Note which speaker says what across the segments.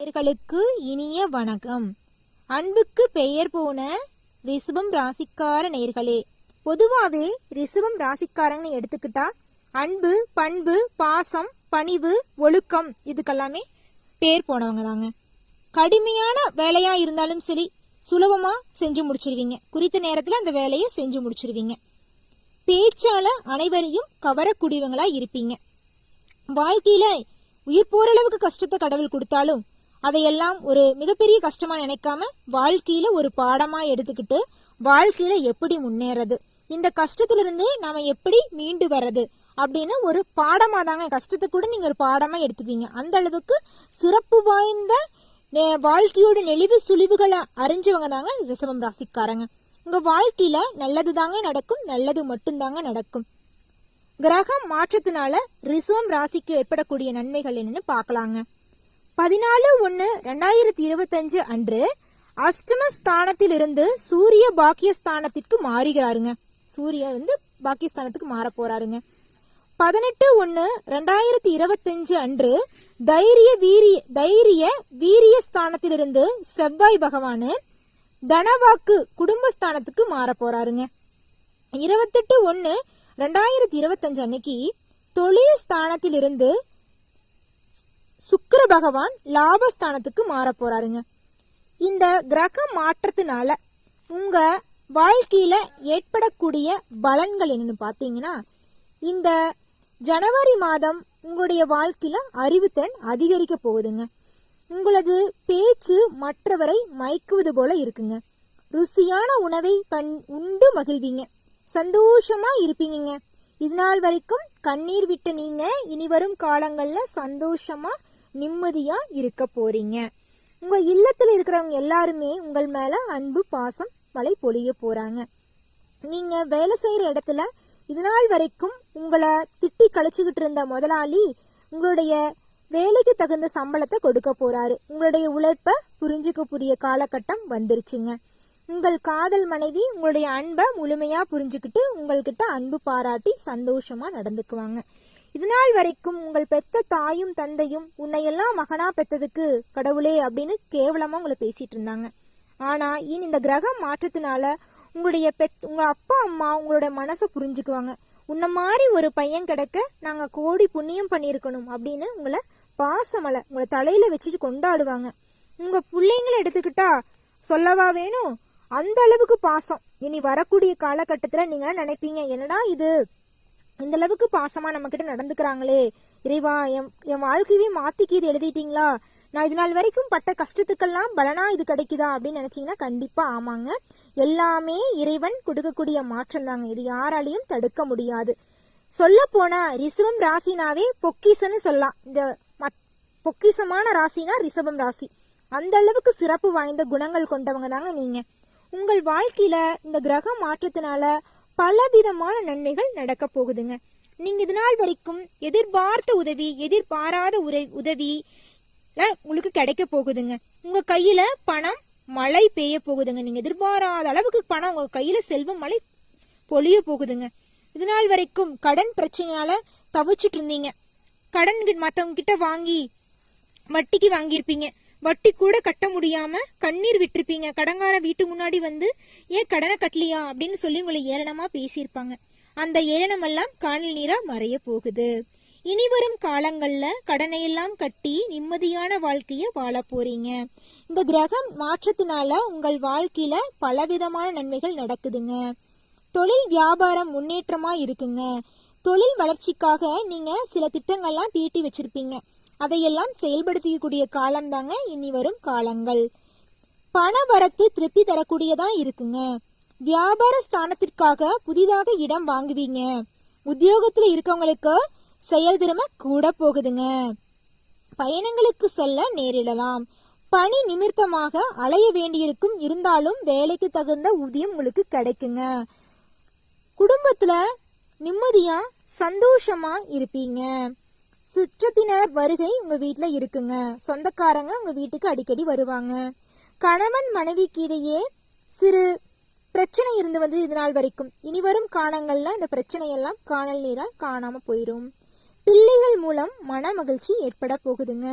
Speaker 1: நேயர்களுக்கு இனிய வணக்கம். அன்புக்கு பெயர் போன ரிஷபம் ராசிக்கார நேயர்களே, பொதுவாவே ரிஷபம் ராசிக்காரங்கன்னு எடுத்துக்கிட்டா அன்பு, பண்பு, பாசம், பணிவு, ஒழுக்கம் இதுக்கெல்லாமே பேர் போனவங்க தாங்க. கடுமையான வேலையா இருந்தாலும் சரி, சுலபமா செஞ்சு முடிச்சிருவீங்க. குறித்த நேரத்துல அந்த வேலையை செஞ்சு முடிச்சிருவீங்க. பேச்சால அனைவரையும் கவரக்கூடியவங்களா இருப்பீங்க. வாழ்க்கையில உயிர் போற அளவுக்கு கஷ்டத்தை கடவுள் கொடுத்தாலும் அதையெல்லாம் ஒரு மிகப்பெரிய கஷ்டமா நினைக்காம வாழ்க்கையில ஒரு பாடமா எடுத்துக்கிட்டு வாழ்க்கையில எப்படி முன்னேறது, இந்த கஷ்டத்திலிருந்து நாம எப்படி மீண்டு வர்றது அப்படின்னு ஒரு பாடமா தாங்க. கஷ்டத்தை கூட நீங்க ஒரு பாடமா எடுத்துக்குவீங்க. அந்த அளவுக்கு சிறப்பு வாய்ந்த வாழ்க்கையோட நெளிவு சுழிவுகளை அறிஞ்சவங்க தாங்க ரிஷபம் ராசிக்காரங்க. உங்க வாழ்க்கையில நல்லது தாங்க நடக்கும், நல்லது மட்டும்தாங்க நடக்கும். கிரகம் மாற்றத்தினால ரிஷபம் ராசிக்கு ஏற்படக்கூடிய நன்மைகள் என்னன்னு பார்க்கலாங்க. 14/1/2025 அன்று அஷ்டம ஸ்தானத்தில் இருந்து சூரிய பாக்கியஸ்தானத்திற்கு மாறுகிறாருங்க. சூரியன் பாக்கியஸ்தானத்துக்கு மாற போறாருங்க. 18/1/2025 அன்று தைரிய வீரிய ஸ்தானத்திலிருந்து செவ்வாய் பகவானு தனவாக்கு குடும்பஸ்தானத்துக்கு மாற போறாருங்க. 28/1/2025 அன்னைக்கு தொழில் ஸ்தானத்தில் இருந்து சுக்கிர பகவான் லாபஸ்தானத்துக்கு மாற போறாருங்க. இந்த கிரக மாற்றத்தினால உங்க வாழ்க்கையில ஏற்படக்கூடிய பலன்கள் என்னன்னு பாத்தீங்கன்னா, இந்த ஜனவரி மாதம் உங்களுடைய வாழ்க்கையில அறிவுத்திறன் அதிகரிக்க போகுதுங்க. உங்களது பேச்சு மற்றவரை மயக்குவது போல இருக்குங்க. ருசியான உணவை உண்டு மகிழ்வீங்க. சந்தோஷமா இருப்பீங்க. இது நாள் வரைக்கும் கண்ணீர் விட்ட நீங்க இனி வரும் காலங்கள்ல சந்தோஷமா நிம்மதியா இருக்க போறீங்க. உங்க இல்லத்துல இருக்கிறவங்க எல்லாருமே உங்கள் மேல அன்பு பாசம் மழை பொழிய போறாங்க. நீங்க வேலை செய்யற இடத்துல இது நாள் வரைக்கும் உங்களை திட்டி கழிச்சுக்கிட்டு இருந்த முதலாளி உங்களுடைய வேலைக்கு தகுந்த சம்பளத்தை கொடுக்க போறாரு. உங்களுடைய உழைப்ப புரிஞ்சுக்கக்கூடிய காலகட்டம் வந்துருச்சுங்க. உங்கள் காதல் மனைவி உங்களுடைய அன்பை முழுமையா புரிஞ்சுக்கிட்டு உங்கள்கிட்ட அன்பு பாராட்டி சந்தோஷமா நடந்துக்குவாங்க. இது நாள் வரைக்கும் உங்கள் பெத்த தாயும் தந்தையும் உன்னையெல்லாம் மகனா பெத்ததுக்கு கடவுளே அப்படின்னு கேவலமா உங்களை பேசிட்டு இருந்தாங்க. ஆனா இனி இந்த கிரக மாற்றத்தினால உங்க அப்பா அம்மா உங்களோட மனசை புரிஞ்சுக்குவாங்க. உன்ன மாதிரி ஒரு பையன் கிடைக்க நாங்க கோடி புண்ணியம் பண்ணியிருக்கணும் அப்படின்னு உங்களை பாசமலை உங்களை தலையில வச்சுட்டு கொண்டாடுவாங்க. உங்க பிள்ளைங்களை எடுத்துக்கிட்டா சொல்லவா வேணும், அந்த அளவுக்கு பாசம். இனி வரக்கூடிய காலகட்டத்துல நீங்க நினைப்பீங்க, என்னடா இது இந்த அளவுக்கு பாசமா நம்ம கிட்ட நடந்துக்கிறாங்களே, இறைவா என் வாழ்க்கையவே மாத்திக்கு எழுதிட்டீங்களா, நான் இது நாள் வரைக்கும் பட்ட கஷ்டத்துக்கெல்லாம் பலனா இது கிடைக்குதா அப்படின்னு நினைச்சீங்கன்னா கண்டிப்பா ஆமாங்க. எல்லாமே இறைவன் கொடுக்கக்கூடிய மாற்றம் தாங்க. இது யாராலையும் தடுக்க முடியாது. சொல்ல போனா ரிஷபம் ராசினாவே பொக்கிசன்னு சொல்லலாம். இந்த பொக்கிசமான ராசினா ரிஷபம் ராசி. அந்த அளவுக்கு சிறப்பு வாய்ந்த குணங்கள் கொண்டவங்க தாங்க நீங்க. உங்கள் வாழ்க்கையில இந்த கிரக மாற்றத்தினால பலவிதமான நன்மைகள் நடக்க போகுதுங்க. நீங்க இது நாள் வரைக்கும் எதிர்பார்த்த உதவி, எதிர்பாராத உதவி உங்களுக்கு கிடைக்க போகுதுங்க. உங்க கையில பணம் மழை பெய்ய போகுதுங்க. நீங்க எதிர்பாராத அளவுக்கு பணம் உங்க கையில செல்வம் மழை பொழிய போகுதுங்க. இது நாள் வரைக்கும் கடன் பிரச்சனையால தவிச்சிட்டு இருந்தீங்க. கடன் மத்தவங்க கிட்ட வாங்கி வட்டிக்கு வாங்கியிருப்பீங்க. வட்டி கூட கட்ட முடியாம கண்ணீர் விட்டுருப்பீங்க. கடங்கார வீட்டு முன்னாடி வந்து ஏன் கடனை கட்டலையா அப்படின்னு சொல்லி உங்களை ஏளனமா பேசியிருப்பாங்க. அந்த ஏளனமெல்லாம் காணல் நீரா மறைய போகுது. இனி வரும் காலங்கள்ல கடனையெல்லாம் கட்டி நிம்மதியான வாழ்க்கைய வாழ போறீங்க. இந்த கிரகம் மாற்றத்தினால உங்கள் வாழ்க்கையில பலவிதமான நன்மைகள் நடக்குதுங்க. தொழில் வியாபாரம் முன்னேற்றமா இருக்குங்க. தொழில் வளர்ச்சிக்காக நீங்க சில திட்டங்கள்லாம் தீட்டி வச்சிருப்பீங்க. அதையெல்லாம் செயல்படுத்திக்கூடிய காலம் தாங்க இனி வரும் காலங்கள். பண வரத்து திருப்தி தரக்கூடியதா இருக்குங்க. வியாபார ஸ்தானத்திற்காக புதிதாக இடம் வாங்குவீங்க. உத்தியோகத்துல இருக்கவங்களுக்கு செயல்திறமை கூட போகுதுங்க. பயணங்களுக்கு செல்ல நேரிடலாம். பணி நிமித்தமாக அலைய வேண்டியிருக்கும், இருந்தாலும் வேலைக்கு தகுந்த ஊதியம் உங்களுக்கு கிடைக்குங்க. குடும்பத்துல நிம்மதியா சந்தோஷமா இருப்பீங்க. சுற்றத்தினர் வருகை உங்க வீட்டுல இருக்குங்க. சொந்தக்காரங்க உங்க வீட்டுக்கு அடிக்கடி வருவாங்க. கணவன் மனைவிக்கு இடையே சிறு பிரச்சனை இருந்து இது நாள் வரைக்கும் இனி வரும் காலங்கள்ல இந்த பிரச்சனையெல்லாம் காணல் நீரா காணாம போயிரும். பிள்ளைகள் மூலம் மன மகிழ்ச்சி ஏற்பட போகுதுங்க.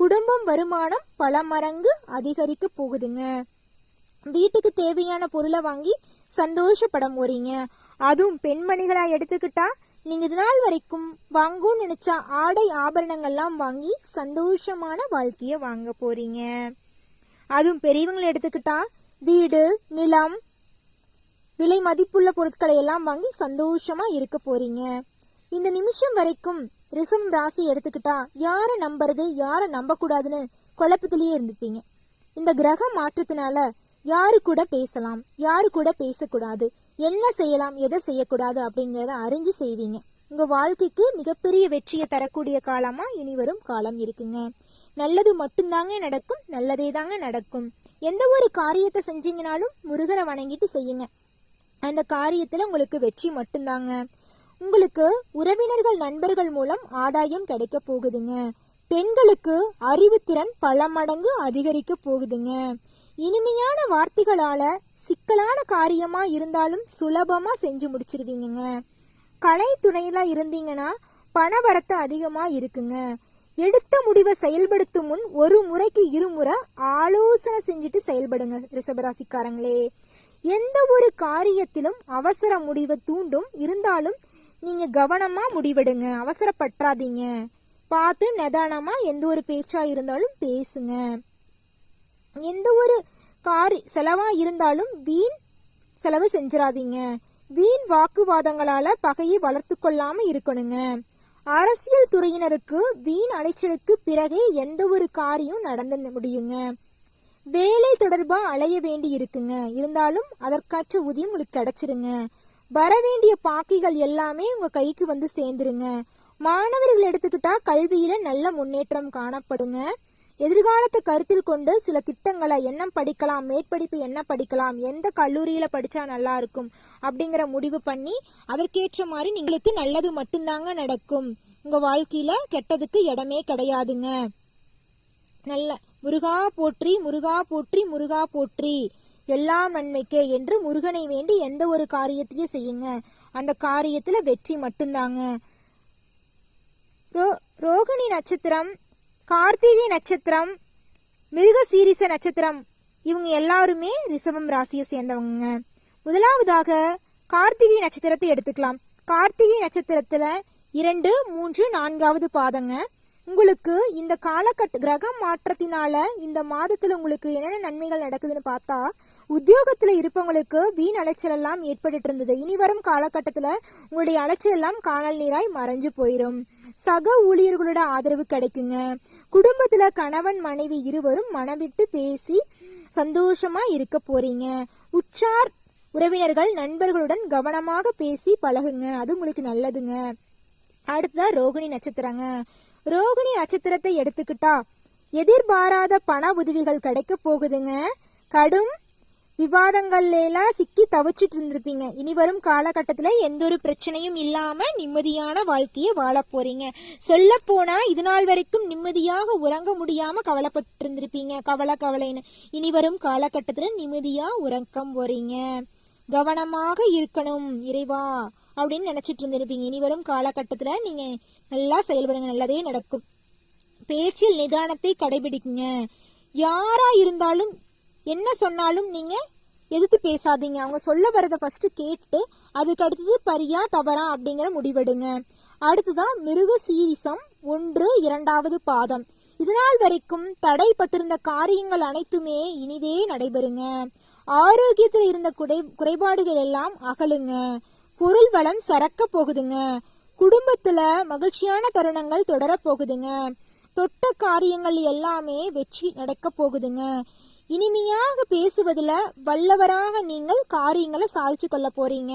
Speaker 1: குடும்பம் வருமானம் பல மடங்கு அதிகரிக்க போகுதுங்க. வீட்டுக்கு தேவையான பொருளை வாங்கி சந்தோஷப்பட போறீங்க. அதுவும் பெண்மணிகளா எடுத்துக்கிட்டா நீங்க இது நாள் வரைக்கும் வாங்கும்னு நினைச்ச ஆடை ஆபரணங்கள்லாம் வாங்கி சந்தோஷமான வாழ்க்கைய வாங்க போறீங்க. அதுவும் பெரியவங்களை எடுத்துக்கிட்டா வீடு, நிலம், விலை மதிப்புள்ள பொருட்களை எல்லாம் வாங்கி சந்தோஷமா இருக்க போறீங்க. இந்த நிமிஷம் வரைக்கும் ரிஷபம் ராசி எடுத்துக்கிட்டா யாரை நம்புறது யாரை நம்ப கூடாதுன்னு குழப்பத்திலேயே இருந்துப்பீங்க. இந்த கிரக மாற்றத்தினால யாரு கூட பேசலாம் யாரு கூட பேசக்கூடாது, என்ன செய்யலாம் எதை செய்யக்கூடாது அப்படிங்கிறத அறிஞ்சு செய்வீங்க. உங்க வாழ்க்கைக்கு மிகப்பெரிய வெற்றியை தரக்கூடிய காலமா இனி வரும் காலம் இருக்குங்க. நல்லது மட்டும்தாங்க நடக்கும், நல்லதே தாங்க நடக்கும். எந்த ஒரு காரியத்தை செஞ்சீங்கனாலும் முருகனை வணங்கிட்டு செய்யுங்க. அந்த காரியத்துல உங்களுக்கு வெற்றி மட்டும்தாங்க. உங்களுக்கு உறவினர்கள் நண்பர்கள் மூலம் ஆதாயம் கிடைக்க போகுதுங்க. பெண்களுக்கு அறிவுத்திறன் பல மடங்கு அதிகரிக்க போகுதுங்க. இனிமையான வார்த்தைகளால சிக்கலான காரியமா இருந்தாலும் சுலபமா செஞ்சு முடிச்சிருவீங்க. கலை துணையில இருந்தீங்கன்னா பணவரத்து அதிகமா இருக்குங்க. எடுத்த முடிவை செயல்படுத்தும் முன் ஒரு முறைக்கு இருமுறை ஆலோசனை செஞ்சுட்டு செயல்படுங்க ரிஷபராசிக்காரங்களே. எந்த ஒரு காரியத்திலும் அவசர முடிவை தூண்டும், இருந்தாலும் நீங்க கவனமா முடிவெடுங்க, அவசரப்பற்றாதீங்க. பார்த்து நிதானமா எந்த ஒரு பேச்சா இருந்தாலும் பேசுங்க. எந்த ஒரு செலவா இருந்தாலும் வீண் செலவு செஞ்சிடாதீங்க. வீண் வாக்குவாதங்களால பகையை வளர்த்து கொள்ளாம இருக்கணுங்க. அரசியல் துறையினருக்கு வீண் அலைச்சலுக்கு பிறகே எந்த ஒரு காரியம் நடந்து முடியுங்க. வேலை தொடர்பா அலைய வேண்டி இருக்குங்க, இருந்தாலும் அதற்காற்ற ஊதியம் உங்களுக்கு கிடைச்சிருங்க. வரவேண்டிய பாக்கிகள் எல்லாமே உங்க கைக்கு வந்து சேர்ந்துருங்க. மாணவர்கள் எடுத்துக்கிட்டா கல்வியில நல்ல முன்னேற்றம் காணப்படுங்க. எதிர்காலத்தை கருத்தில் கொண்டு சில திட்டங்களை என்ன படிக்கலாம், மேற்படிப்பு என்ன படிக்கலாம், எந்த கல்லூரியில படிச்சா நல்லா இருக்கும் அப்படிங்கிற முடிவு பண்ணி அதற்கேற்ற மாதிரி உங்களுக்கு நல்லது மட்டும்தாங்க நடக்கும். உங்க வாழ்க்கையில கெட்டதுக்கு இடமே கிடையாதுங்க. நல்ல முருகா போற்றி முருகா போற்றி முருகா போற்றி எல்லாம் நன்மைக்கே என்று முருகனை வேண்டி எந்த ஒரு காரியத்தையும் செய்யுங்க. அந்த காரியத்துல வெற்றி மட்டும்தாங்க. ரோகிணி நட்சத்திரம், கார்த்திகை நட்சத்திரம், மிருகசீரிச நட்சத்திரம் இவங்க எல்லாருமே ரிஷபம் ராசியை சேர்ந்தவங்க. முதலாவதாக கார்த்திகை நட்சத்திரத்தை எடுத்துக்கலாம். கார்த்திகை நட்சத்திரத்துல 2, 3, 4வது பாதங்க. உங்களுக்கு இந்த காலகட்ட கிரக மாற்றத்தினால இந்த மாதத்துல உங்களுக்கு என்னென்ன நன்மைகள் நடக்குதுன்னு பார்த்தா, உத்தியோகத்துல இருப்பவங்களுக்கு வீண் அலைச்சல் எல்லாம் ஏற்பட்டு இருந்தது. இனி வரும் காலகட்டத்துல உங்களுடைய அலைச்சல் எல்லாம் காணல் நீராய் மறைஞ்சு போயிடும். சக ஊழியர்களோட ஆதரவு கிடைக்குங்க. குடும்பத்துல கணவன் மனைவி இருவரும் மனவிட்டு பேசி சந்தோஷமா இருக்க போறீங்க. உற்றார் உறவினர்கள் நண்பர்களுடன் கவனமாக பேசி பழகுங்க, அது உங்களுக்கு நல்லதுங்க. அடுத்ததா ரோகிணி நட்சத்திரங்க. ரோகிணி நட்சத்திரத்தை எடுத்துக்கிட்டா எதிர்பாராத பண உதவிகள் கிடைக்க போகுதுங்க. கடும் விவாதங்கள்ல எல்லாம் சிக்கி தவிச்சிட்டு இருந்திருப்பீங்க. இனி வரும் காலகட்டத்துல எந்த ஒரு பிரச்சனையும் இல்லாம நிம்மதியான வாழ்க்கையை வாழ போறீங்க. சொல்ல போனா இது நாள் வரைக்கும் நிம்மதியாக உறங்க முடியாம கவலைப்பட்டு இருந்திருப்பீங்க. கவலைன்னு இனி வரும் காலகட்டத்துல நிம்மதியா உறக்கம் போறீங்க. கவனமாக இருக்கணும் இறைவா அப்படின்னு நினைச்சிட்டு இருந்திருப்பீங்க. இனி வரும் காலகட்டத்துல நீங்க நல்லா செயல்படுங்க, நல்லதே நடக்கும். பேச்சில் நிதானத்தை கடைபிடிக்குங்க. யாரா இருந்தாலும் என்ன சொன்னாலும் நீங்க எதிர்த்து பேசாதீங்க. அவங்க சொல்ல வரத ஃபர்ஸ்ட் கேட்டு அதுக்கு அடுத்தது பரியா தவறா அப்படிங்கிற முடிவெடுங்க. அடுத்துதான் மிருக சீரிசம் 1, 2வது பாதம். இதனால் வரைக்கும் தடைப்பட்டிருந்த காரியங்கள் அனைத்துமே இனிதே நடைபெறுங்க. ஆரோக்கியத்தில் இருந்த குறைபாடுகள் எல்லாம் அகலுங்க. பொருள் வளம் சரக்க போகுதுங்க. குடும்பத்துல மகிழ்ச்சியான தருணங்கள் தொடர போகுதுங்க. தொட்ட காரியங்கள் எல்லாமே வெற்றி நடக்க போகுதுங்க. இனிமையாக பேசுவதுல வல்லவராக நீங்கள் காரியங்களை சாதிச்சு கொள்ள போறீங்க.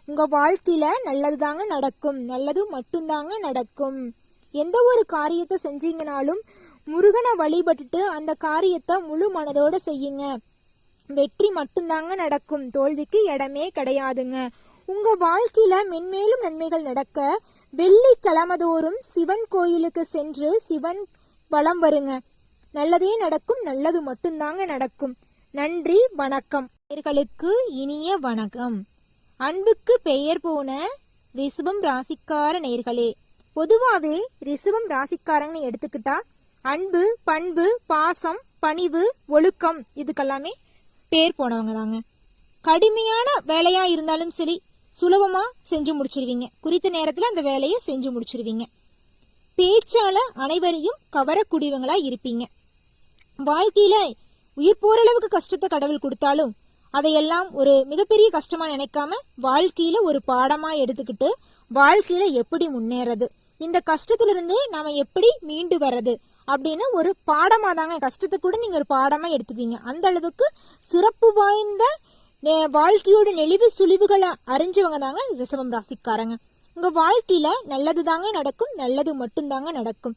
Speaker 1: உங்க வாழ்க்கையில நல்லதுதாங்க நடக்கும், நல்லது மட்டும்தாங்க நடக்கும். எந்த ஒரு காரியத்தை செஞ்சீங்கனாலும் முருகனை வழிபட்டுட்டு அந்த காரியத்தை முழு மனதோட செய்யுங்க. வெற்றி மட்டும்தாங்க நடக்கும், தோல்விக்கு இடமே கிடையாதுங்க. உங்க வாழ்க்கையில மென்மேலும் நன்மைகள் நடக்க வெள்ளிக்கிழமதோறும் சிவன் கோயிலுக்கு சென்று சிவன் வலம் வருங்க. நல்லதே நடக்கும், நல்லது மட்டும்தாங்க நடக்கும். நன்றி, வணக்கம். நேயர்களுக்கு இனிய வணக்கம். அன்புக்கு பெயர் போன ரிஷபம் ராசிக்கார நேயர்களே, பொதுவாவே ரிஷபம் ராசிக்காரங்கன்னு எடுத்துக்கிட்டா அன்பு, பண்பு, பாசம், பணிவு, ஒழுக்கம் இதுக்கெல்லாமே பேர் போனவங்க தாங்க. கடுமையான வேலையா இருந்தாலும் சரி சுலபமா செஞ்சு முடிச்சிருவீங்க. குறித்த நேரத்துல அந்த வேலையை செஞ்சு முடிச்சிருவீங்க. பேச்சால அனைவரையும் கவரக்கூடியவங்களா இருப்பீங்க. வாழ்க்கையில உயிர் போற அளவுக்கு கஷ்டத்தை கடவுள் கொடுத்தாலும் அதையெல்லாம் ஒரு மிகப்பெரிய கஷ்டமா நினைக்காம வாழ்க்கையில ஒரு பாடமா எடுத்துக்கிட்டு வாழ்க்கையில எப்படி முன்னேறது, இந்த கஷ்டத்துல இருந்து நாம எப்படி மீண்டு வர்றது அப்படின்னு ஒரு பாடமா தாங்க. கஷ்டத்தை கூட நீங்க ஒரு பாடமா எடுத்துப்பீங்க. அந்த அளவுக்கு சிறப்பு வாய்ந்த வாழ்க்கையோட நெளிவு சுழிவுகளை அறிஞ்சவங்க தாங்க ரிஷபம் ராசிக்காரங்க. உங்க வாழ்க்கையில நல்லது தாங்க நடக்கும், நல்லது மட்டும்தாங்க நடக்கும்.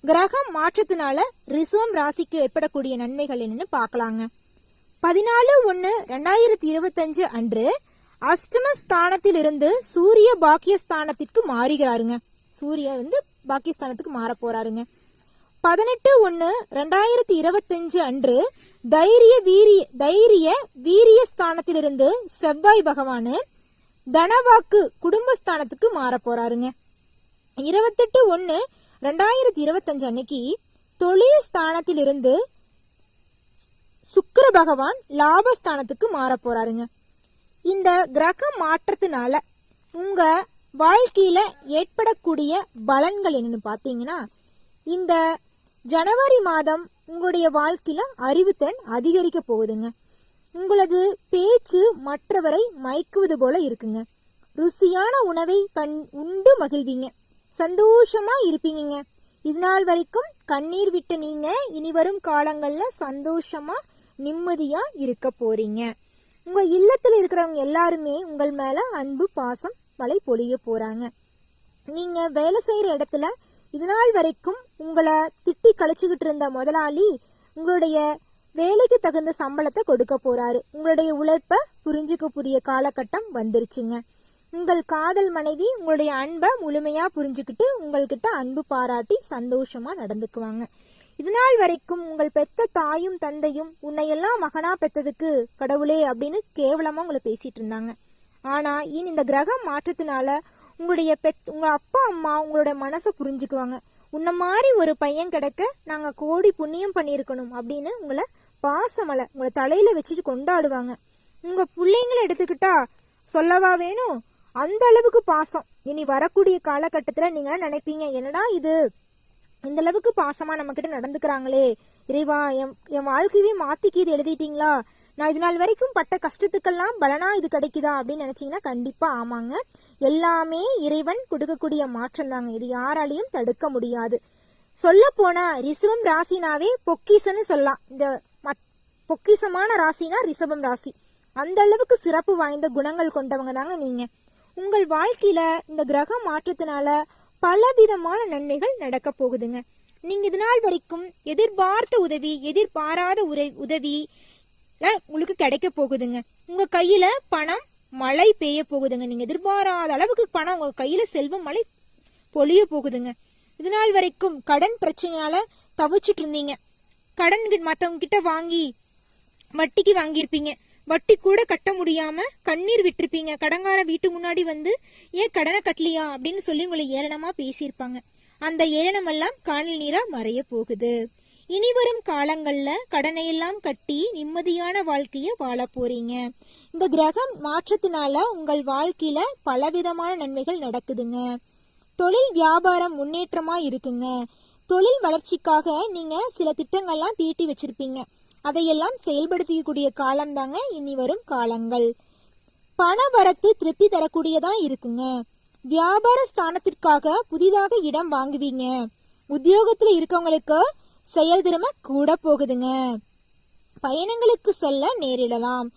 Speaker 1: கிரகம் மாற்றத்தினால ரிஷபம் ராசிக்கு ஏற்படக்கூடிய நன்மைகள் என்னன்னு பாக்கலாங்க. 14/1/2025 அன்று அஷ்டம ஸ்தானத்தில் இருந்து சூரிய பாக்கியஸ்தானத்திற்கு மாறுகிறாருங்க. சூரிய பாக்கியஸ்தானத்துக்கு மாற போறாருங்க. 18/1/2025 அன்று தைரிய வீரிய ஸ்தானத்திலிருந்து செவ்வாய் பகவானு தனவாக்கு குடும்பஸ்தானத்துக்கு மாற போறாருங்க. 28/1/2025 அன்னைக்கு தொழில் ஸ்தானத்திலிருந்து சுக்கிர பகவான் லாபஸ்தானத்துக்கு மாற போறாருங்க. இந்த கிரக மாற்றத்தினால உங்க வாழ்க்கையில ஏற்படக்கூடிய பலன்கள் என்னன்னு பாத்தீங்கன்னா, இந்த ஜனவரி மாதம் உங்களுடைய வாழ்க்கையில அறிவுத்திறன் அதிகரிக்க போகுதுங்க. உங்களது பேச்சு மற்றவரை மயக்குவது போல இருக்குங்க. ருசியான உணவை உண்டு மகிழ்வீங்க. சந்தோஷமா இருப்பீங்க. இதுநாள் வரைக்கும் கண்ணீர் விட்ட நீங்க இனி வரும் காலங்கள்ல சந்தோஷமா நிம்மதியா இருக்க போறீங்க. உங்க இல்லத்துல இருக்கிறவங்க எல்லாருமே உங்கள் மேல அன்பு பாசம் மழை பொழிய போறாங்க. நீங்க வேலை செய்யற இடத்துல இதுநாள் வரைக்கும் உங்களை திட்டி கழிச்சுக்கிட்டு இருந்த முதலாளி உங்களுடைய வேலைக்கு தகுந்த சம்பளத்தை கொடுக்க போறாரு. உங்களுடைய உழைப்ப புரிஞ்சுக்கக்கூடிய காலகட்டம் வந்துருச்சுங்க. உங்கள் காதல் மனைவி உங்களுடைய அன்பை முழுமையா புரிஞ்சுக்கிட்டு உங்கள்கிட்ட அன்பு பாராட்டி சந்தோஷமா நடந்துக்குவாங்க. இதுநாள் வரைக்கும் உங்கள் பெத்த தாயும் தந்தையும் உன்னையெல்லாம் மகனா பெத்ததுக்கு கடவுளே அப்படின்னு கேவலமா உங்களை பேசிட்டு இருந்தாங்க. ஆனா இனி இந்த கிரகம் மாற்றத்தினால உங்க அப்பா அம்மா உங்களோட மனசை புரிஞ்சுக்குவாங்க. உன்ன மாதிரி ஒரு பையன் கிடைக்க நாங்க கோடி புண்ணியம் பண்ணியிருக்கணும் அப்படின்னு உங்களை பாசமலை உங்களை தலையில வச்சுட்டு கொண்டாடுவாங்க. உங்க பிள்ளைங்களை எடுத்துக்கிட்டா சொல்லவா வேணும், அந்த அளவுக்கு பாசம். இனி வரக்கூடிய காலகட்டத்துல நீங்க நினைப்பீங்க, என்னடா இது இந்த அளவுக்கு பாசமா நம்ம கிட்ட நடந்துக்கிறாங்களே, இறைவா என் வாழ்க்கையவே மாத்திக்கு இது எழுதிட்டீங்களா, நான் இது நாள் வரைக்கும் பட்ட கஷ்டத்துக்கெல்லாம் பலனா இது கிடைக்குதா அப்படின்னு நினைச்சீங்கன்னா கண்டிப்பா ஆமாங்க. எல்லாமே இறைவன் கொடுக்கக்கூடிய மாற்றம் தாங்க. இது யாராலையும் தடுக்க முடியாது. சொல்ல போனா ரிஷபம் ராசினாவே பொக்கிசன்னு சொல்லலாம். இந்த பொக்கிசமான ராசினா ரிஷபம் ராசி. அந்த அளவுக்கு சிறப்பு வாய்ந்த குணங்கள் கொண்டவங்க தாங்க நீங்க. உங்கள் வாழ்க்கையில இந்த கிரக மாற்றத்தினால பலவிதமான நன்மைகள் நடக்க போகுதுங்க. நீங்க இது நாள் வரைக்கும் எதிர்பார்த்த உதவி எதிர்பாராத உதவி உங்களுக்கு கிடைக்க போகுதுங்க. உங்க கையில பணம் மழை பெய்ய போகுதுங்க. நீங்க எதிர்பாராத அளவுக்கு பணம் உங்க கையில செல்வம் மழை பொழிய போகுதுங்க. இது நாள் வரைக்கும் கடன் பிரச்சனையால தவிச்சிட்டு இருந்தீங்க. கடன் மத்தவங்க கிட்ட வாங்கி வட்டிக்கு வாங்கியிருப்பீங்க. வட்டி கூட கட்ட முடியாம கண்ணீர் விட்டுருப்பீங்க. கடங்கார வீட்டு முன்னாடி வந்து ஏன் கடனை கட்டலையா அப்படின்னு சொல்லி உங்களை ஏளனமா பேசியிருப்பாங்க. அந்த ஏளனம் எல்லாம் காணல் நீரா மறைய போகுது. இனி வரும் காலங்கள்ல கடனை எல்லாம் கட்டி நிம்மதியான வாழ்க்கைய வாழ போறீங்க. இந்த கிரகம் மாற்றத்தினால உங்கள் வாழ்க்கையில பலவிதமான நன்மைகள் நடக்குதுங்க. தொழில் வியாபாரம் முன்னேற்றமா இருக்குங்க. தொழில் வளர்ச்சிக்காக நீங்க சில திட்டங்கள்லாம் தீட்டி வச்சிருப்பீங்க. அதையெல்லாம் செயல்படுத்தக்கூடிய காலம் தாங்க இனி வரும் காலங்கள். பண வரத்து திருப்தி தரக்கூடியதா இருக்குங்க. வியாபார ஸ்தானத்திற்காக புதிதாக இடம் வாங்குவீங்க. உத்தியோகத்துல இருக்கவங்களுக்கு செயல் திறமை கூட போகுதுங்க. பயணங்களுக்கு செல்ல நேரிடலாம்.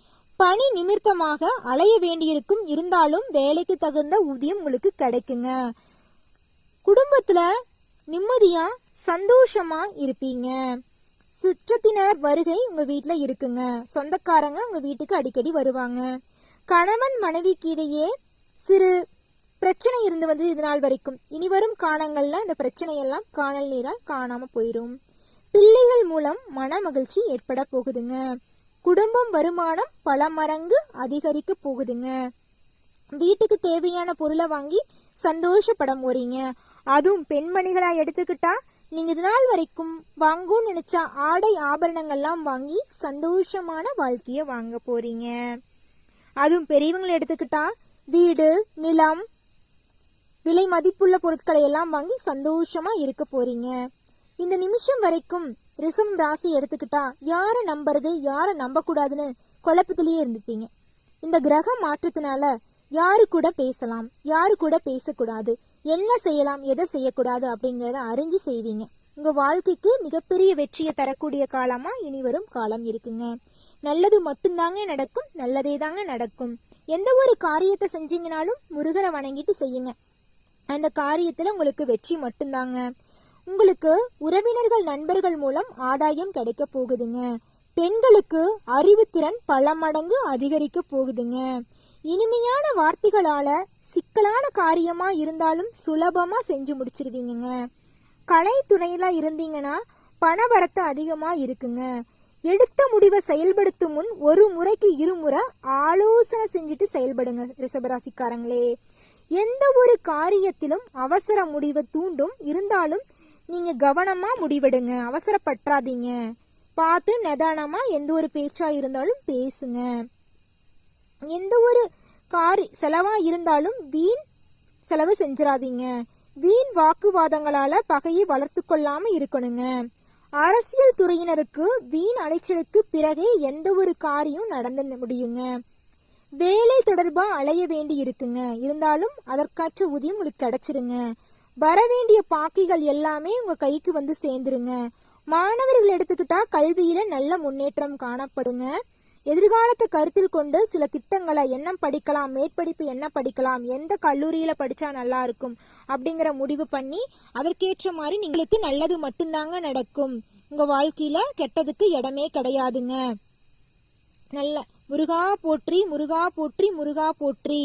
Speaker 1: பணி நிமித்தமாக அலைய வேண்டியிருக்கும். இருந்தாலும் வேலைக்கு தகுந்த ஊதியம் உங்களுக்கு கிடைக்குங்க. குடும்பத்துல நிம்மதியா சந்தோஷமா இருப்பீங்க. சுற்றத்தினர் வருகை உங்க வீட்டுல இருக்குங்க. சொந்தக்காரங்க உங்க வீட்டுக்கு அடிக்கடி வருவாங்க. கணவன் மனைவிக்கு இடையே சிறு பிரச்சனை இருந்து வந்து இது நாள் வரைக்கும் இனி வரும் காலங்கள்ல இந்த பிரச்சனையெல்லாம் காணல் நீரா காணாம போயிரும். பிள்ளைகள் மூலம் மன மகிழ்ச்சி ஏற்பட போகுதுங்க. குடும்பம் வருமானம் பல மடங்கு அதிகரிக்க போகுதுங்க. வீட்டுக்கு தேவையான பொருளை வாங்கி சந்தோஷப்பட போறீங்க. அதுவும் பெண்மணிகளா எடுத்துக்கிட்டா நீங்க இது நாள் வரைக்கும் வாங்கும்னு நினைச்ச ஆடை ஆபரணங்கள்லாம் வாங்கி சந்தோஷமான வாழ்க்கைய வாங்க போறீங்க. அதுவும் பெரியவங்களை எடுத்துக்கிட்டா வீடு, நிலம், விலை மதிப்புள்ள பொருட்களை எல்லாம் வாங்கி சந்தோஷமா இருக்க போறீங்க. இந்த நிமிஷம் வரைக்கும் ரிஷபம் ராசி எடுத்துக்கிட்டா யாரை நம்புறது யாரை நம்ப கூடாதுன்னு குழப்பத்திலேயே இருந்துப்பீங்க. இந்த கிரக மாற்றத்தினால யாரு கூட பேசலாம், யாரு கூட பேசக்கூடாது, என்ன செய்யலாம், எதை செய்யக்கூடாது அப்படிங்கறத அறிஞ்சு செய்வீங்க. உங்க வாழ்க்கைக்கு மிகப்பெரிய வெற்றியை தரக்கூடிய காலமா இனி வரும் காலம் இருக்குங்க. நல்லது மட்டும்தாங்க நடக்கும், நல்லதே தாங்க நடக்கும். எந்த ஒரு காரியத்தை செஞ்சீங்கனாலும் முருகரை வணங்கிட்டு செய்யுங்க. அந்த காரியத்துல உங்களுக்கு வெற்றி மட்டும்தாங்க. உங்களுக்கு உறவினர்கள் நண்பர்கள் மூலம் ஆதாயம் கிடைக்க போகுதுங்க. பெண்களுக்கு அறிவுத்திறன் பல மடங்கு அதிகரிக்க போகுதுங்க. இனிமையான வார்த்தைகளால சிக்கலான காரியமா இருந்தாலும் சுலபமா செஞ்சு முடிச்சிருவீங்க. கலைத்துறையில இருந்தீங்கன்னா பணவரத்து அதிகமா இருக்குங்க. எடுத்த முடிவை செயல்படுத்தும் முன் ஒரு முறைக்கு இருமுறை ஆலோசனை செஞ்சுட்டு செயல்படுங்க ரிஷபராசிக்காரங்களே. எந்த ஒரு காரியத்திலும் அவசர முடிவை தூண்டும், இருந்தாலும் நீங்க கவனமா முடிவெடுங்க, அவசரப்பற்றாதீங்க. பார்த்து நிதானமா எந்த ஒரு பேச்சா இருந்தாலும் பேசுங்க. எந்த ஒரு செலவா இருந்தாலும் வீண் செலவு செஞ்சிடாதீங்க. வீண் வாக்குவாதங்களால பகையை வளர்த்து கொள்ளாம இருக்கணுங்க. அரசியல் துறையினருக்கு வீண் அலைச்சலுக்கு பிறகே எந்த ஒரு காரியம் நடந்து முடியுங்க. வேலை தொடர்பா அலைய வேண்டி இருக்குங்க, இருந்தாலும் அதற்காற்ற ஊதியம் உங்களுக்கு கிடைச்சிருங்க. வரவேண்டிய பாக்கிகள் எல்லாமே உங்க கைக்கு வந்து சேர்ந்துருங்க. மாணவர்கள் எடுத்துக்கிட்டா கல்வியில நல்ல முன்னேற்றம் காணப்படுங்க. எதிர்காலத்தை கருத்தில் கொண்டு சில திட்டங்களை என்ன படிக்கலாம், மேற்படிப்பு என்ன படிக்கலாம், எந்த கல்லூரியில படிச்சா நல்லா இருக்கும் அப்படிங்கிற முடிவு பண்ணி அதற்கேற்ற மாதிரி உங்களுக்கு நல்லது மட்டும்தாங்க நடக்கும். உங்க வாழ்க்கையில கெட்டதுக்கு இடமே கிடையாதுங்க. நல்ல முருகா போற்றி, முருகா போற்றி, முருகா போற்றி,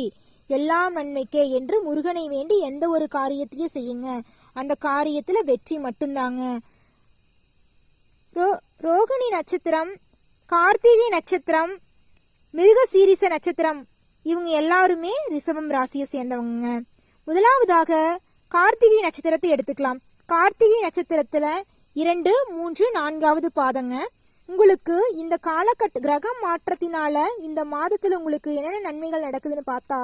Speaker 1: எல்லாம் நன்மைக்கே என்று முருகனை வேண்டி எந்த ஒரு காரியத்தையும் செய்யுங்க. அந்த காரியத்துல வெற்றி மட்டும்தாங்க. ரோகிணி நட்சத்திரம், கார்த்திகை நட்சத்திரம், மிருகசீரிச நட்சத்திரம், இவங்க எல்லாருமே ரிஷபம் ராசியை சேர்ந்தவங்க. முதலாவதாக கார்த்திகை நட்சத்திரத்தை எடுத்துக்கலாம். கார்த்திகை நட்சத்திரத்துல 2, 3, 4வது பாதங்க. உங்களுக்கு இந்த கிரக மாற்றத்தினால இந்த மாதத்துல உங்களுக்கு என்னென்ன நன்மைகள் நடக்குதுன்னு பார்த்தா,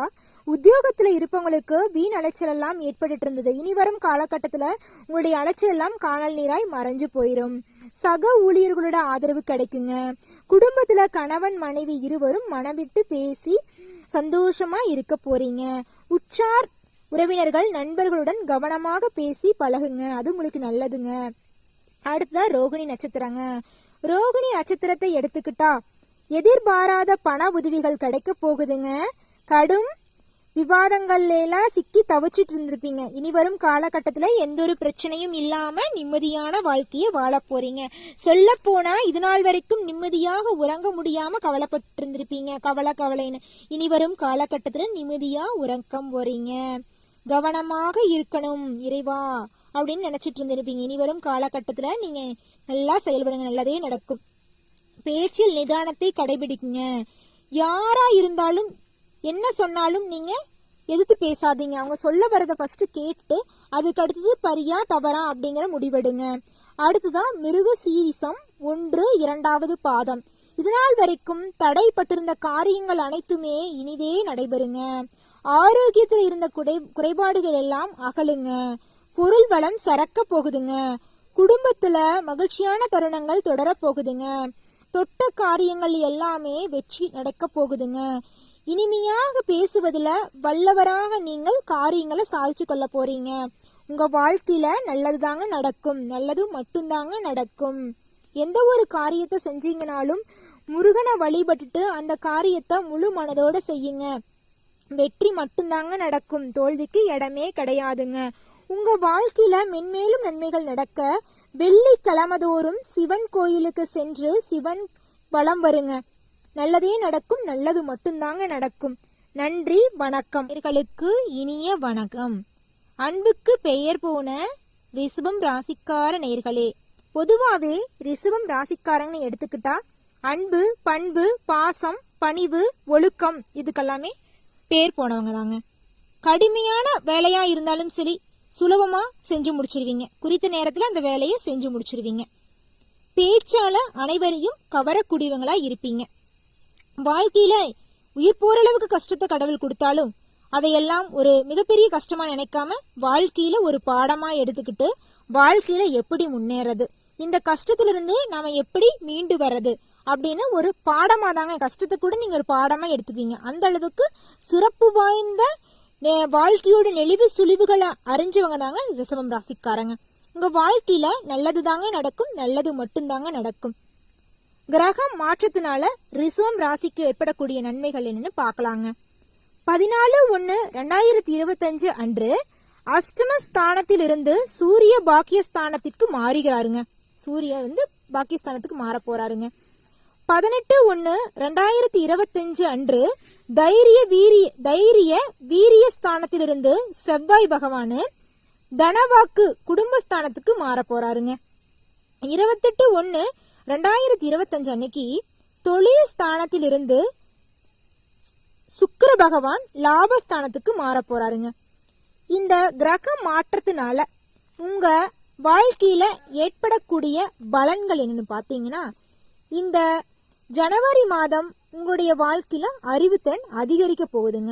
Speaker 1: உத்தியோகத்துல இருப்பவங்களுக்கு வீண் அலைச்சல் எல்லாம் ஏற்பட்டு இருந்தது. இனி வரும் காலகட்டத்துல உங்களுடைய அலைச்சல் எல்லாம் காணல் நீராய் மறைஞ்சு போயிடும். சக ஊழியர்களோட ஆதரவு கிடைக்குங்க. குடும்பத்துல கணவன் மனைவி இருவரும் மனவிட்டு பேசி சந்தோஷமா இருக்க போறீங்க. உற்றார் உறவினர்கள் நண்பர்களுடன் கவனமாக பேசி பழகுங்க, அது உங்களுக்கு நல்லதுங்க. அடுத்த ரோகிணி நட்சத்திரங்க. ரோகிணி நட்சத்திரத்தை எடுத்துக்கிட்டா எதிர்பாராத பண உதவிகள் கிடைக்க போகுதுங்க. கடும் விவாதங்கள்ல எல்லாம் சிக்கி தவிச்சிட்டு இருந்திருப்பீங்க. இனி வரும் காலகட்டத்துல எந்த ஒரு பிரச்சனையும் இல்லாம நிம்மதியான வாழ்க்கைய வாழ போறீங்க. சொல்ல போனா இது நாள் வரைக்கும் நிம்மதியாக உறங்க முடியாம கவலைப்பட்டு இருந்திருப்பீங்க. கவலைன்னு இனி வரும் காலகட்டத்துல நிம்மதியா உறக்கம் போறீங்க. கவனமாக இருக்கணும் இறைவா அப்படின்னு நினைச்சிட்டு இருந்திருப்பீங்க. இனி வரும் காலகட்டத்துல நீங்க நல்லா செயல்படுங்க, நல்லதே நடக்கும். பேச்சில் நிதானத்தை கடைபிடிக்குங்க. யாரா இருந்தாலும் என்ன சொன்னாலும் நீங்க எதிர்த்து பேசாதீங்க. அவங்க சொல்ல வரத ஃபர்ஸ்ட் கேட்டு அதுக்கு அடுத்தது பரியா தவறா அப்படிங்கிற முடிவெடுங்க. அடுத்துதான் மிருக சீரிசம் 1, 2வது பாதம். இதனால் வரைக்கும் தடைப்பட்டிருந்த காரியங்கள் அனைத்துமே இனிதே நடைபெறுங்க. ஆரோக்கியத்தில் இருந்த குறைபாடுகள் எல்லாம் அகலுங்க. பொருள் வளம் சரக்க போகுதுங்க. குடும்பத்துல மகிழ்ச்சியான தருணங்கள் தொடர போகுதுங்க. தொட்ட காரியங்கள் எல்லாமே வெற்றி நடக்க போகுதுங்க. இனிமையாக பேசுவதில் வல்லவராக நீங்கள் காரியங்களை சாதிச்சு கொள்ள போறீங்க. உங்க வாழ்க்கையில நல்லது தாங்க நடக்கும், நல்லது மட்டும்தாங்க நடக்கும். எந்த ஒரு காரியத்தை செஞ்சீங்கனாலும் முருகனை வழிபட்டுட்டு அந்த காரியத்தை முழு மனதோட செய்யுங்க. வெற்றி மட்டும்தாங்க நடக்கும், தோல்விக்கு இடமே கிடையாதுங்க. உங்க வாழ்க்கையில மென்மேலும் நன்மைகள் நடக்க வெள்ளிக்கிழமைதோறும் சிவன் கோயிலுக்கு சென்று சிவன் வலம் வருங்க. நல்லதே நடக்கும், நல்லது மட்டும்தாங்க நடக்கும். நன்றி, வணக்கம். நேயர்களுக்கு இனிய வணக்கம். அன்புக்கு பெயர் போன ரிஷபம் ராசிக்கார நேயர்களே, பொதுவாவே ரிஷபம் ராசிக்காரங்கன்னு எடுத்துக்கிட்டா அன்பு, பண்பு, பாசம், பணிவு, ஒழுக்கம் இதுக்கெல்லாமே பேர் போனவங்க தாங்க. கடுமையான வேலையா இருந்தாலும் சரி, சுலபமா செஞ்சு முடிச்சிருவீங்க. குறித்த நேரத்துல அந்த வேலையை செஞ்சு முடிச்சிருவீங்க. பேச்சால அனைவரையும் கவரக்கூடியவங்களா இருப்பீங்க. வாழ்க்கையில உயிர் போற அளவுக்கு கஷ்டத்தை கடவுள் கொடுத்தாலும் அதையெல்லாம் ஒரு மிகப்பெரிய கஷ்டமா நினைக்காம வாழ்க்கையில ஒரு பாடமா எடுத்துக்கிட்டு வாழ்க்கையில எப்படி முன்னேறது, இந்த கஷ்டத்துல இருந்து நாம எப்படி மீண்டு வர்றது அப்படின்னு ஒரு பாடமா தாங்க, கஷ்டத்தை கூட நீங்க ஒரு பாடமா எடுத்துக்கீங்க. அந்த அளவுக்கு சிறப்பு வாய்ந்த வாழ்க்கையோட நெளிவு சுழிவுகளை அறிஞ்சவங்க தாங்க ரிஷபம் ராசிக்காரங்க. உங்க வாழ்க்கையில நல்லது தாங்க நடக்கும், நல்லது மட்டும்தாங்க நடக்கும். கிரகம் மாற்றத்தினால ரிஷபம் ராசிக்கு ஏற்படக்கூடிய நன்மைகள் என்னன்னு பாக்கலாங்க. 14/1/2025 அன்று அஷ்டம ஸ்தானத்தில் இருந்து சூரிய பாக்கியஸ்தானத்திற்கு மாறுகிறாருங்க. சூரியன் பாக்கியஸ்தானத்துக்கு மாற போறாருங்க. 18/1/2025 அன்று தைரிய வீரிய ஸ்தானத்திலிருந்து செவ்வாய் பகவானு தனவாக்கு குடும்பஸ்தானத்துக்கு மாற போறாருங்க. 28/1/2025 அன்னைக்கு தொழில் ஸ்தானத்திலிருந்து சுக்கிர பகவான் லாபஸ்தானத்துக்கு மாற போறாருங்க. இந்த கிரக மாற்றத்தினால உங்க வாழ்க்கையில ஏற்படக்கூடிய பலன்கள் என்னன்னு பாத்தீங்கன்னா, இந்த ஜனவரி மாதம் உங்களுடைய வாழ்க்கையில அறிவுத்திறன் அதிகரிக்க போகுதுங்க.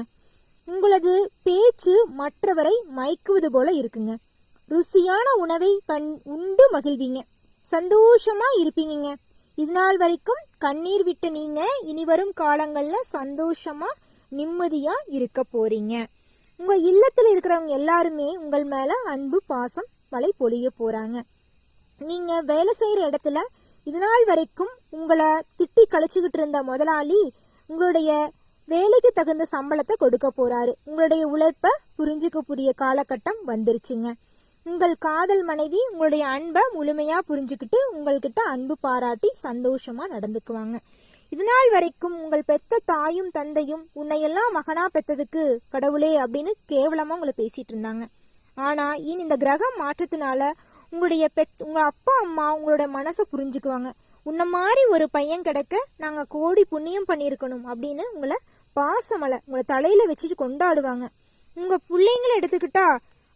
Speaker 1: உங்களது பேச்சு மற்றவரை மயக்குவது போல இருக்குங்க. ருசியான உணவை உண்டு மகிழ்வீங்க. சந்தோஷமா இருப்பீங்க. இது நாள் வரைக்கும் கண்ணீர் விட்ட நீங்க இனி வரும் காலங்கள்ல சந்தோஷமா நிம்மதியா இருக்க போறீங்க. உங்க இல்லத்துல இருக்கிறவங்க எல்லாருமே உங்கள் மேல அன்பு பாசம் மழை பொழிய போறாங்க. நீங்க வேலை செய்யற இடத்துல இது நாள் வரைக்கும் உங்களை திட்டி கழிச்சுக்கிட்டு இருந்த முதலாளி உங்களுடைய வேலைக்கு தகுந்த சம்பளத்தை கொடுக்க போறாரு. உங்களுடைய உழைப்ப புரிஞ்சுக்கக்கூடிய காலகட்டம் வந்துருச்சுங்க. உங்கள் காதல் மனைவி உங்களுடைய அன்பை முழுமையா புரிஞ்சுக்கிட்டு உங்கள்கிட்ட அன்பு பாராட்டி சந்தோஷமா நடந்துக்குவாங்க. இது நாள் வரைக்கும் உங்கள் பெத்த தாயும் தந்தையும் உன்னையெல்லாம் மகனா பெத்ததுக்கு கடவுளே அப்படின்னு கேவலமா உங்களை பேசிட்டு இருந்தாங்க. ஆனா இனி இந்த கிரகம் மாற்றத்தினால உங்க அப்பா அம்மா உங்களோட மனசை புரிஞ்சுக்குவாங்க. உன்ன மாதிரி ஒரு பையன் கிடைக்க நாங்க கோடி புண்ணியம் பண்ணியிருக்கணும் அப்படின்னு உங்களை பாசமலை உங்களை தலையில வச்சுட்டு கொண்டாடுவாங்க. உங்க பிள்ளைங்களை எடுத்துக்கிட்டா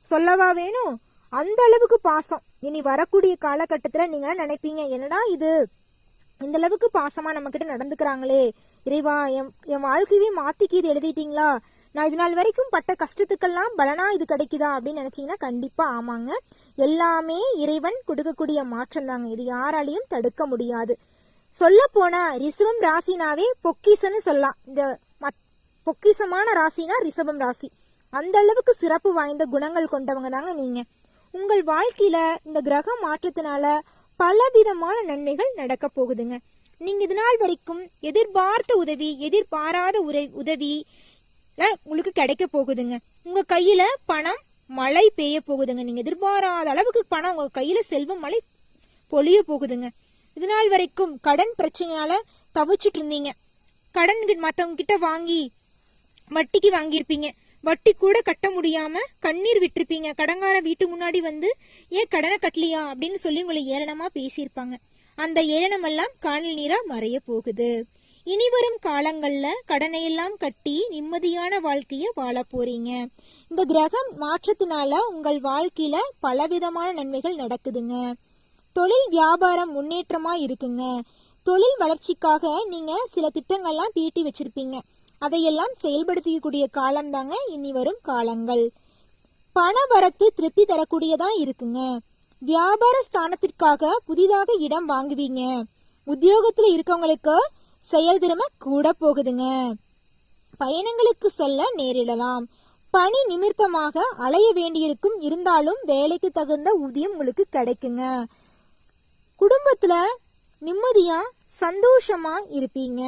Speaker 1: சொல்லவா வேணும், அந்த அளவுக்கு பாசம். இனி வரக்கூடிய காலகட்டத்துல நீங்க நினைப்பீங்க, என்னடா இது இந்த அளவுக்கு பாசமா நம்ம கிட்ட நடந்துக்கிறாங்களே, இறைவா என் வாழ்க்கையவே மாத்திக்கு இது எழுதிட்டீங்களா, நான் இது நாள் வரைக்கும் பட்ட கஷ்டத்துக்கெல்லாம் பலனா இது கிடைக்குதா அப்படின்னு நினைச்சீங்கன்னா கண்டிப்பா ஆமாங்க. எல்லாமே இறைவன் கொடுக்கக்கூடிய மாற்றம் தாங்க. இது யாராலையும் தடுக்க முடியாது. சொல்ல போனா ரிஷபம் ராசினாவே பொக்கிசன்னு சொல்லலாம். இந்த பொக்கிசமான ராசினா ரிஷபம் ராசி. அந்த அளவுக்கு சிறப்பு வாய்ந்த குணங்கள் கொண்டவங்க தாங்க நீங்க. உங்கள் வாழ்க்கையில இந்த கிரக மாற்றத்தினால பலவிதமான நன்மைகள் நடக்க போகுதுங்க. நீங்க இது நாள் வரைக்கும் எதிர்பார்த்த உதவி எதிர்பாராத உதவி உங்களுக்கு கிடைக்க போகுதுங்க. உங்க கையில பணம் மழை பெய்ய போகுதுங்க. நீங்க எதிர்பாராத அளவுக்கு பணம் உங்க கையில செல்வம் மழை பொழிய போகுதுங்க. இது நாள் வரைக்கும் கடன் பிரச்சனையால தவிச்சிட்டு இருந்தீங்க. கடன் மத்தவங்க கிட்ட வாங்கி வட்டிக்கு வாங்கியிருப்பீங்க. வட்டி கூட கட்ட முடியாம கண்ணீர் விட்டுருப்பீங்க. கடங்கார வீட்டு முன்னாடி வந்து ஏன் கடனை கட்டலையா அப்படின்னு சொல்லி உங்களை ஏளனமா பேசியிருப்பாங்க. அந்த ஏளனம் எல்லாம் காணல் நீரா மறைய போகுது. இனி வரும் காலங்கள்ல கடனை எல்லாம் கட்டி நிம்மதியான வாழ்க்கைய வாழ போறீங்க. இந்த கிரகம் மாற்றத்தினால உங்கள் வாழ்க்கையில பலவிதமான நன்மைகள் நடக்குதுங்க. தொழில் வியாபாரம் முன்னேற்றமா இருக்குங்க. தொழில் வளர்ச்சிக்காக நீங்க சில திட்டங்கள்லாம் தீட்டி வச்சிருப்பீங்க. அதையெல்லாம் செயல்படுத்திக்கூடிய காலம் தாங்க இனி வரும் காலங்கள். பண வரத்து திருப்தி தரக்கூடியதா இருக்குங்க. வியாபார ஸ்தானத்திற்காக புதிதாக இடம் வாங்குவீங்க. உத்தியோகத்துல இருக்கவங்களுக்கு செயல்திறமை கூட போகுதுங்க. பயணங்களுக்கு செல்ல நேரிடலாம். பணி நிமித்தமாக அலைய வேண்டியிருக்கும், இருந்தாலும் வேலைக்கு தகுந்த ஊதியம் உங்களுக்கு கிடைக்குங்க. குடும்பத்துல நிம்மதியா சந்தோஷமா இருப்பீங்க.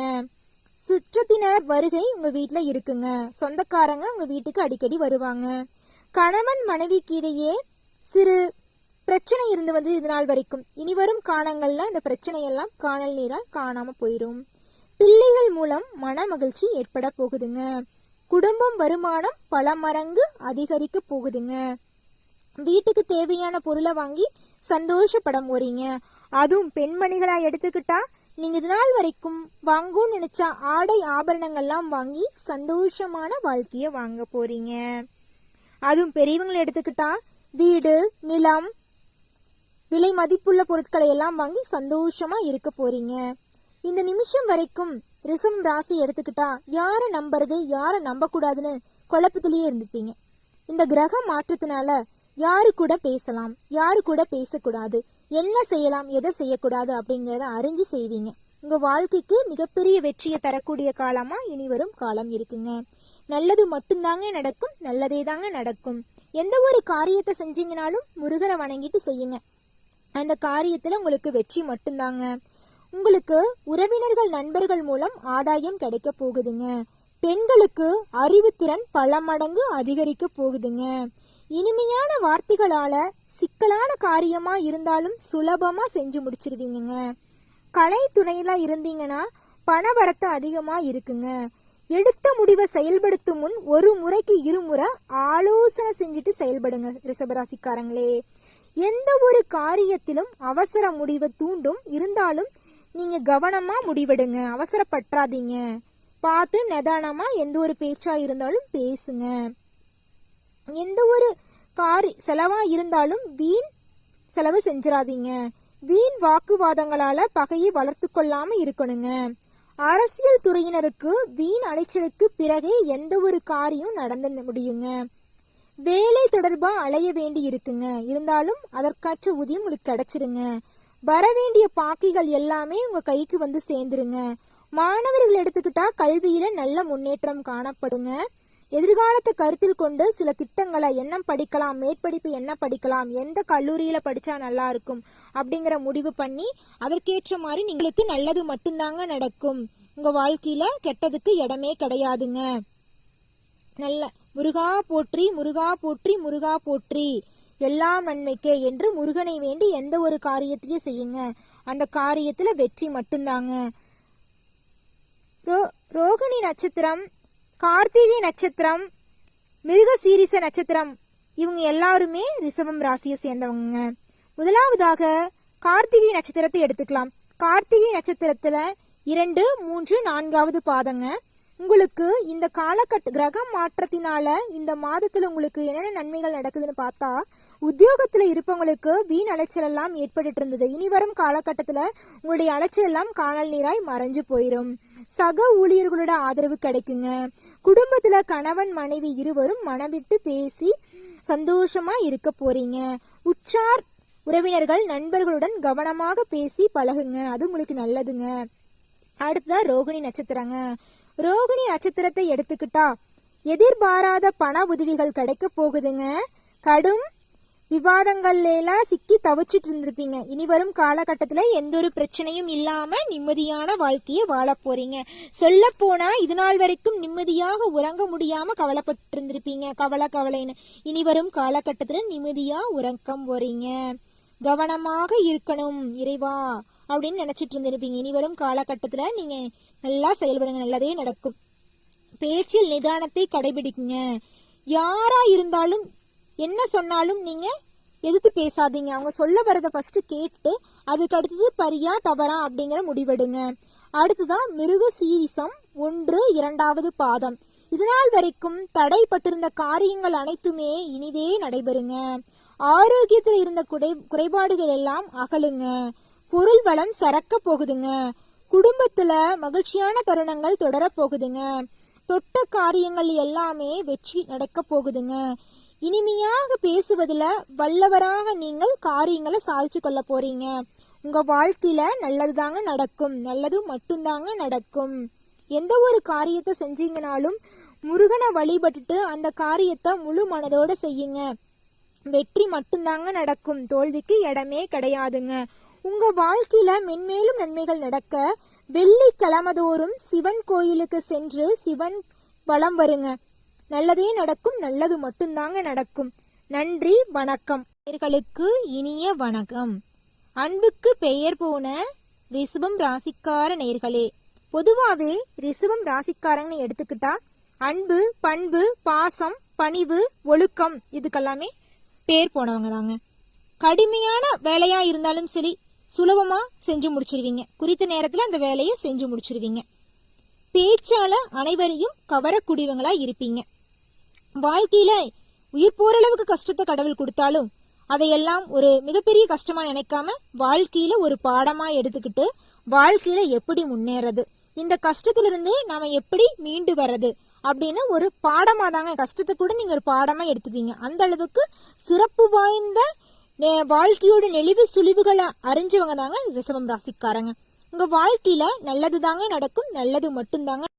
Speaker 1: சுற்றத்தினர் வருகை உங்க வீட்டுல இருக்குங்க. சொந்தக்காரங்க உங்க வீட்டுக்கு அடிக்கடி வருவாங்க. கணவன் மனைவிக்கு இடையே சிறு பிரச்சனை இருந்து வந்து இது நாள் வரைக்கும் இனி வரும் காலங்கள்ல இந்த பிரச்சனையெல்லாம் காணல் நீரா காணாம போயிடும். பிள்ளைகள் மூலம் மன மகிழ்ச்சி ஏற்பட போகுதுங்க. குடும்பம் வருமானம் பல மடங்கு அதிகரிக்க போகுதுங்க. வீட்டுக்கு தேவையான பொருளை வாங்கி சந்தோஷப்பட போறீங்க. அதுவும் பெண்மணிகளா எடுத்துக்கிட்டா நீங்க இது நாள் வரைக்கும் வாங்கும்னு நினைச்ச ஆடை ஆபரணங்கள்லாம் வாங்கி சந்தோஷமான வாழ்க்கைய வாங்க போறீங்க. அதுவும் பெரியவங்களை எடுத்துக்கிட்டா வீடு, நிலம், விலை மதிப்புள்ள பொருட்களை எல்லாம் வாங்கி சந்தோஷமா இருக்க போறீங்க. இந்த நிமிஷம் வரைக்கும் ரிஷபம் ராசி எடுத்துக்கிட்டா யாரை நம்புறது யாரை நம்ப கூடாதுன்னு குழப்பத்திலேயே இருந்துப்பீங்க. இந்த கிரக மாற்றத்தினால யாரு கூட பேசலாம், யாரு கூட பேசக்கூடாது, என்ன செய்யலாம், எதை செய்யக்கூடாது அப்படிங்கறத அறிஞ்சு செய்வீங்க. உங்க வாழ்க்கைக்கு மிகப்பெரிய வெற்றியை தரக்கூடிய காலமா இனி வரும் காலம் இருக்குங்க. நல்லது மட்டும்தாங்க நடக்கும், நல்லதே தாங்க நடக்கும். எந்த ஒரு காரியத்தை செஞ்சீங்கனாலும் முருகனை வணங்கிட்டு செய்யுங்க. அந்த காரியத்துல உங்களுக்கு வெற்றி மட்டும்தாங்க. உங்களுக்கு உறவினர்கள் நண்பர்கள் மூலம் ஆதாயம் கிடைக்க போகுதுங்க. பெண்களுக்கு அறிவுத்திறன் பல மடங்கு அதிகரிக்க போகுதுங்க. இனிமையான வார்த்தைகளால சிக்கலான காரியமா இருந்தாலும் சுலபமா செஞ்சு முடிச்சிருவீங்க. கலை துணையில இருந்தீங்கன்னா பணவரத்து அதிகமா இருக்குங்க. எடுத்த முடிவை செயல்படுத்தும் முன் ஒரு முறைக்கு இருமுறை ஆலோசனை செஞ்சுட்டு செயல்படுங்க ரிஷபராசிக்காரங்களே. எந்த ஒரு காரியத்திலும் அவசர முடிவை தூண்டும், இருந்தாலும் நீங்க கவனமா முடிவெடுங்க, அவசரப்பற்றாதீங்க. பார்த்து நிதானமா எந்த ஒரு பேச்சா இருந்தாலும் பேசுங்க. எந்த ஒரு செலவா இருந்தாலும் வீண் செலவு செஞ்சிடாதீங்க. வீண் வாக்குவாதங்களால பகையை வளர்த்து கொள்ளாம இருக்கணுங்க. அரசியல் துறையினருக்கு வீண் அலைச்சலுக்கு பிறகே எந்த ஒரு காரியம் நடந்து முடியுங்க. வேலை தொடர்பா அலைய வேண்டி இருக்குங்க, இருந்தாலும் அதற்காற்ற ஊதியம் உங்களுக்கு கிடைச்சிருங்க. வரவேண்டிய பாக்கிகள் எல்லாமே உங்க கைக்கு வந்து சேர்ந்துருங்க. மாணவர்கள் எடுத்துக்கிட்டா கல்வியில நல்ல முன்னேற்றம் காணப்படுங்க. எதிர்காலத்தை கருத்தில் கொண்டு சில திட்டங்களை என்ன படிக்கலாம், மேற்படிப்பு என்ன படிக்கலாம், எந்த கல்லூரியில படிச்சா நல்லா இருக்கும் அப்படிங்கிற முடிவு பண்ணி அதற்கேற்ற மாதிரி உங்களுக்கு நல்லது மட்டும்தாங்க நடக்கும். உங்க வாழ்க்கையில கெட்டதுக்கு இடமே கிடையாதுங்க. நல்ல முருகா போற்றி, முருகா போற்றி, முருகா போற்றி, எல்லாம் நன்மைக்கே என்று முருகனை வேண்டி எந்த ஒரு காரியத்தையும் செய்யுங்க. அந்த காரியத்துல வெற்றி மட்டும்தாங்க. ரோகிணி நட்சத்திரம், கார்த்திகை நட்சத்திரம், மிருகசீரிச நட்சத்திரம், இவங்க எல்லாருமே ரிஷபம் ராசியை சேர்ந்தவங்க. முதலாவதாக கார்த்திகை நட்சத்திரத்தை எடுத்துக்கலாம். கார்த்திகை நட்சத்திரத்துல 2, 3, 4வது பாதங்க. உங்களுக்கு இந்த கிரக மாற்றத்தினால இந்த மாதத்துல உங்களுக்கு என்னென்ன நன்மைகள் நடக்குதுன்னு பார்த்தா, உத்தியோகத்துல இருப்பவங்களுக்கு வீண் அலைச்சல் எல்லாம் ஏற்பட்டு இருந்தது. இனி வரும் காலகட்டத்துல உங்களுடைய அலைச்சல் எல்லாம் காணல் நீராய் மறைஞ்சு போயிடும். சக ஊழியர்களோட ஆதரவு கிடைக்குங்க. குடும்பத்துல கணவன் மனைவி இருவரும் மனவிட்டு பேசி சந்தோஷமா இருக்க போறீங்க. உற்றார் உறவினர்கள் நண்பர்களுடன் கவனமாக பேசி பழகுங்க, அது உங்களுக்கு நல்லதுங்க. அடுத்ததான் ரோகிணி நட்சத்திரங்க. ரோகிணி நட்சத்திரத்தை எடுத்துக்கிட்டா எதிர்பாராத பண உதவிகள் கிடைக்க போகுதுங்க. கடும் விவாதங்கள்ல எல்லாம் சிக்கி தவிச்சிட்டு இருந்திருப்பீங்க. இனி வரும் காலகட்டத்துல எந்த ஒரு பிரச்சனையும் இல்லாம நிம்மதியான வாழ்க்கைய வாழ போறீங்க. சொல்ல போனா இது நாள் வரைக்கும் நிம்மதியாக உறங்க முடியாம கவலைப்பட்டு இருந்திருப்பீங்க. கவலைன்னு இனி வரும் காலகட்டத்துல நிம்மதியா உறக்கம் போறீங்க. கவனமாக இருக்கணும் இறைவா அப்படின்னு நினைச்சிட்டு இருந்திருப்பீங்க. இனி வரும் காலகட்டத்துல நீங்க நல்லா செயல்படுங்க, நல்லதே நடக்கும். பேச்சில் நிதானத்தை கடைபிடிக்குங்க. யாரா இருந்தாலும் என்ன சொன்னாலும் நீங்க எதிர்த்து பேசாதீங்க. அவங்க சொல்ல வரத ஃபர்ஸ்ட் கேட்டு அதுக்கு அடுத்தது பரியா தவறா அப்படிங்கிற முடிவெடுங்க. அடுத்துதான் மிருக சீரிசம் 1, 2வது பாதம். இதனால் வரைக்கும் தடைப்பட்டிருந்த காரியங்கள் அனைத்துமே இனிதே நடைபெறுங்க. ஆரோக்கியத்தில் இருந்த குறைபாடுகள் எல்லாம் அகலுங்க. பொருள் வளம் சரக்க போகுதுங்க. குடும்பத்துல மகிழ்ச்சியான தருணங்கள் தொடர போகுதுங்க. தொட்ட காரியங்கள் எல்லாமே வெற்றி நடக்க போகுதுங்க. இனிமையாக பேசுவதுல வல்லவராக நீங்கள் காரியங்களை சாதிச்சு கொள்ள போறீங்க. உங்க வாழ்க்கையில நல்லதுதாங்க நடக்கும், நல்லது மட்டும்தாங்க நடக்கும். எந்த ஒரு காரியத்தை செஞ்சீங்கனாலும் முருகனை வழிபட்டுட்டு அந்த காரியத்தை முழு மனதோட செய்யுங்க. வெற்றி மட்டும்தாங்க நடக்கும், தோல்விக்கு இடமே கிடையாதுங்க. உங்க வாழ்க்கையில மென்மேலும் நன்மைகள் நடக்க வெள்ளிக்கிழமதோறும் சிவன் கோயிலுக்கு சென்று சிவன் வலம் வருங்க. நல்லதே நடக்கும், நல்லது மட்டும்தாங்க நடக்கும். நன்றி, வணக்கம். நேயர்களுக்கு இனிய வணக்கம். அன்புக்கு பெயர் போன ரிஷபம் ராசிக்கார நேயர்களே, பொதுவாவே ரிஷபம் ராசிக்காரங்க எடுத்துக்கிட்டா அன்பு, பண்பு, பாசம், பணிவு, ஒழுக்கம் இதுக்கெல்லாமே பேர் போனவங்க தாங்க. கடுமையான வேலையா இருந்தாலும் சரி சுலபமா செஞ்சு முடிச்சிருவீங்க. குறித்த நேரத்துல அந்த வேலையை செஞ்சு முடிச்சிருவீங்க. பேச்சால அனைவரையும் கவரக்கூடியவங்களா இருப்பீங்க. வாழ்க்கையில உயிர் போற அளவுக்கு கஷ்டத்தை கடவுள் கொடுத்தாலும் அதையெல்லாம் ஒரு மிகப்பெரிய கஷ்டமா நினைக்காம வாழ்க்கையில ஒரு பாடமா எடுத்துக்கிட்டு வாழ்க்கையில எப்படி முன்னேறது, இந்த கஷ்டத்துல இருந்து நாம எப்படி மீண்டு வர்றது அப்படின்னு ஒரு பாடமா தாங்க, கஷ்டத்தை கூட நீங்க ஒரு பாடமா எடுத்துக்கீங்க. அந்த அளவுக்கு சிறப்பு வாய்ந்த வாழ்க்கையோட நெளிவு சுழிவுகளை அறிஞ்சவங்க தாங்க ரிஷபம் ராசிக்காரங்க. உங்க வாழ்க்கையில நல்லது தாங்க நடக்கும், நல்லது மட்டும்தாங்க